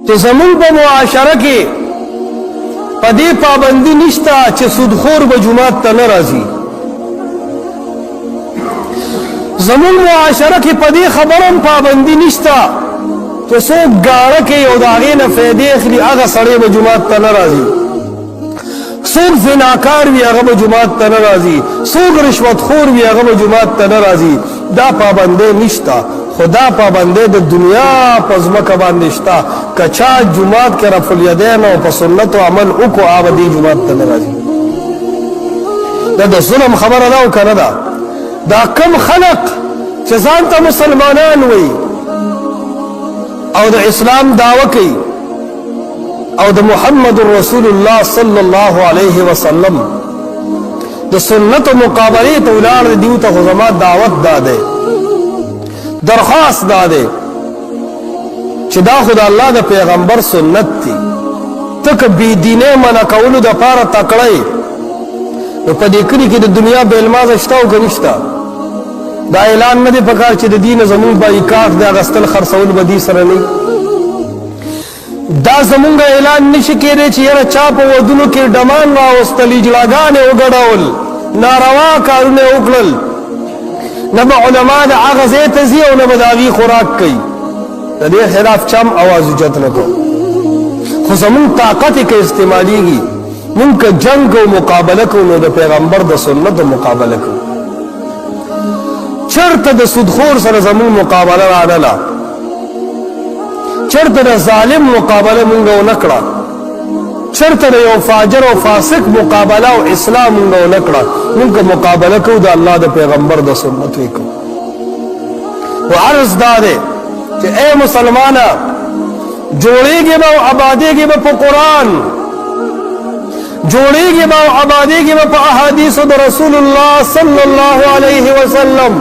چې زمون په معاشره کې په دې پابندي نشته چې سودخور به جماعت ته نه راځي. زمون معاشره کې په دې خبرم پابندي نشته چې څوک ګاړه کوي او د هغې نه فایدې اخلي، هغه سړی به جماعت ته نه راځي. څوک زناکار وي هغه به جماعت ته نه راځي، څوک رشوتخور وي هغه به جماعت ته نه راځي. دا پابندۍ نشته، خو دا پابندۍ د دنیا په ځمکه باندې شته. که چا جماعت کې رفع الیدین او په سنتو عمل وکړو هغه به دې جماعت ته نه راځي. دا د ظلم خبره ده او که نه ده؟ دا کم خلق چې ځان ته مسلمانان وي او د اسلام دعوه کوي او د محمد رسول الله صلی الله علیه وسلم د سنت مقابله ته ولاړ دیو ته زما دعوت داده، درخواست داده چې دا خدای الله د پیغمبر سنت دی. تک بی دینه منع کولو د پاره تکړه نو په دې کلی کې د دنیا بیلمازه شته او که نشته؟ دا اعلان نه دی پکار چې د دین زمون بایکاټ د اغستل خرڅول به دې سره نه. دا زمونږ اعلان نشي کېدی چې یاره چا په ودونو کې ډمان راوستل، اجلاګانې وګډول، ناروا کارونه وکړل، نه به علما د هغه ځای ته ځي او نه به د هغې خوراک کوي. د دې خلاف چم اواز اوچت نه کوو. خو زمونږ طاقت یې که استعمالیږي، مونږ که جنګ او مقابله کوو نو د پیغمبر د سنتو مقابله کوو. چرته د سودخور سره زمونږ مقابله رانله، چرته د ظالم مقابله مونږ ونه کړه، چرته د یو فاجر او فاسق مقابله او اسلام مونږ ونه کړه. مونږ مقابله کوو د الله د پیغمبر د سنت یې کوو. و عرض دا دی چې اے مسلمانه، جوړېږي به او ابادېږي به په قرآن، جوړېږي به او ابادېږي به په احادیثو د رسول الله صلی الله علیه وسلم.